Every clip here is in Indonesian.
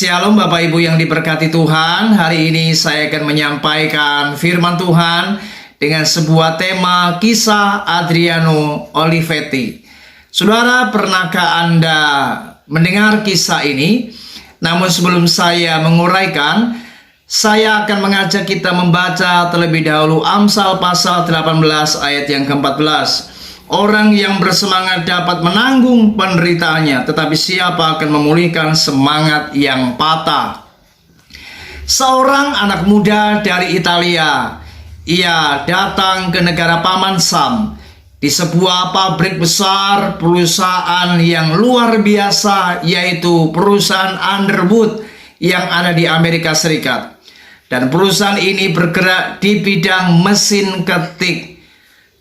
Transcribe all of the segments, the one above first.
Shalom Bapak Ibu yang diberkati Tuhan. Hari ini saya akan menyampaikan firman Tuhan dengan sebuah tema kisah Adriano Olivetti. Saudara, pernahkah Anda mendengar kisah ini? Namun sebelum saya menguraikan, saya akan mengajak kita membaca terlebih dahulu Amsal pasal 18 ayat yang ke-14. Orang yang bersemangat dapat menanggung penderitaannya, tetapi siapa akan memulihkan semangat yang patah? Seorang anak muda dari Italia, ia datang ke negara Paman Sam. Di sebuah pabrik besar, perusahaan yang luar biasa, yaitu perusahaan Underwood yang ada di Amerika Serikat. Dan perusahaan ini bergerak di bidang mesin ketik.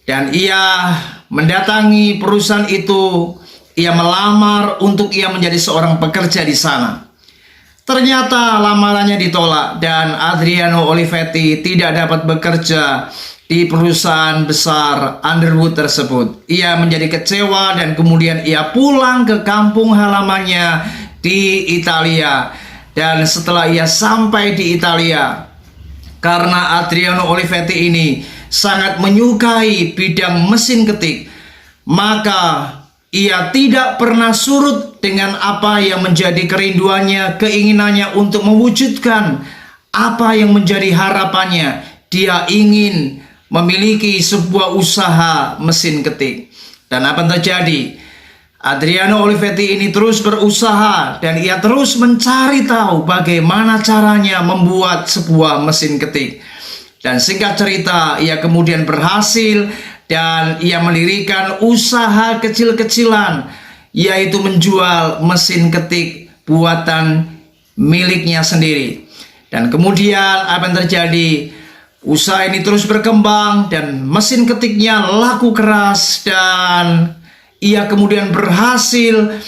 Dan ia mendatangi perusahaan itu, ia melamar untuk ia menjadi seorang pekerja di sana. Ternyata lamarannya ditolak dan Adriano Olivetti tidak dapat bekerja di perusahaan besar Underwood tersebut. Ia menjadi kecewa dan kemudian ia pulang ke kampung halamannya di Italia. Dan setelah ia sampai di Italia, karena Adriano Olivetti ini sangat menyukai bidang mesin ketik, maka ia tidak pernah surut dengan apa yang menjadi kerinduannya, keinginannya untuk mewujudkan apa yang menjadi harapannya. Dia ingin memiliki sebuah usaha mesin ketik. Dan apa yang terjadi? Adriano Olivetti ini terus berusaha dan ia terus mencari tahu bagaimana caranya membuat sebuah mesin ketik. Dan singkat cerita, ia kemudian berhasil dan ia mendirikan usaha kecil-kecilan, yaitu menjual mesin ketik buatan miliknya sendiri. Dan kemudian apa yang terjadi? Usaha ini terus berkembang dan mesin ketiknya laku keras, dan ia kemudian berhasil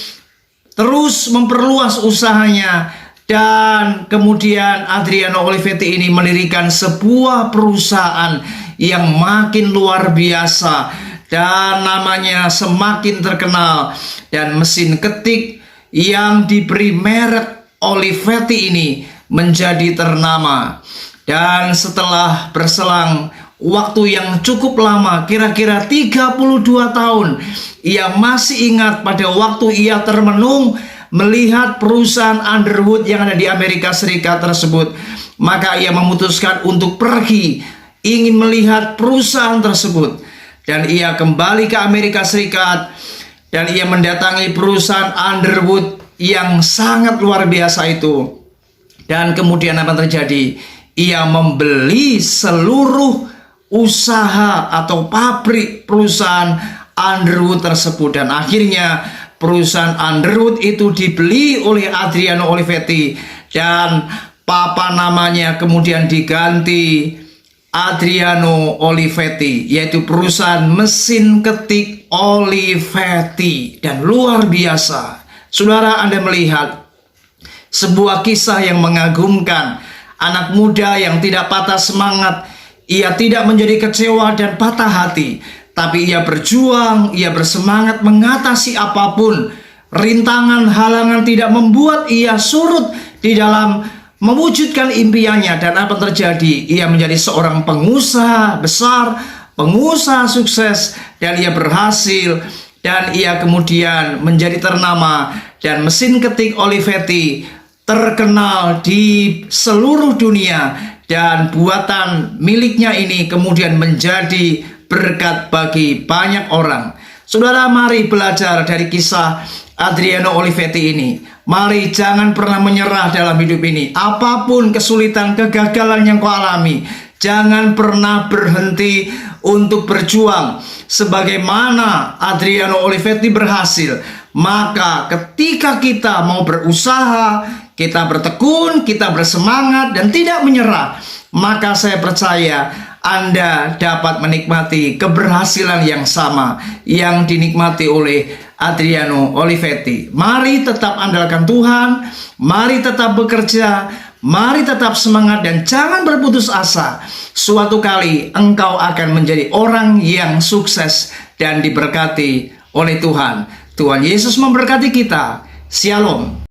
terus memperluas usahanya. Dan kemudian Adriano Olivetti ini mendirikan sebuah perusahaan yang makin luar biasa dan namanya semakin terkenal. Dan mesin ketik yang diberi merek Olivetti ini menjadi ternama. Dan setelah berselang waktu yang cukup lama, kira-kira 32 tahun, ia masih ingat pada waktu ia termenung melihat perusahaan Underwood yang ada di Amerika Serikat tersebut. Maka ia memutuskan untuk pergi, ingin melihat perusahaan tersebut. Dan ia kembali ke Amerika Serikat dan ia mendatangi perusahaan Underwood yang sangat luar biasa itu. Dan kemudian apa yang terjadi? Ia membeli seluruh usaha atau pabrik perusahaan Underwood tersebut. Dan akhirnya perusahaan Underwood itu dibeli oleh Adriano Olivetti dan papan namanya kemudian diganti Adriano Olivetti, yaitu perusahaan mesin ketik Olivetti. Dan luar biasa, saudara, Anda melihat sebuah kisah yang mengagumkan. Anak muda yang tidak patah semangat, ia tidak menjadi kecewa dan patah hati, tapi ia berjuang, ia bersemangat mengatasi apapun. Rintangan, halangan tidak membuat ia surut di dalam mewujudkan impiannya. Dan apa yang terjadi? Ia menjadi seorang pengusaha besar, pengusaha sukses, dan ia berhasil. Dan ia kemudian menjadi ternama. Dan mesin ketik Olivetti terkenal di seluruh dunia. Dan buatan miliknya ini kemudian menjadi berkat bagi banyak orang. Saudara, mari belajar dari kisah Adriano Olivetti ini. Mari jangan pernah menyerah dalam hidup ini. Apapun kesulitan, kegagalan yang kau alami, jangan pernah berhenti untuk berjuang. Sebagaimana Adriano Olivetti berhasil, maka ketika kita mau berusaha, kita bertekun, kita bersemangat dan tidak menyerah, maka saya percaya Anda dapat menikmati keberhasilan yang sama yang dinikmati oleh Adriano Olivetti. Mari tetap andalkan Tuhan, mari tetap bekerja, mari tetap semangat dan jangan berputus asa. Suatu kali engkau akan menjadi orang yang sukses dan diberkati oleh Tuhan. Tuhan Yesus memberkati kita. Shalom.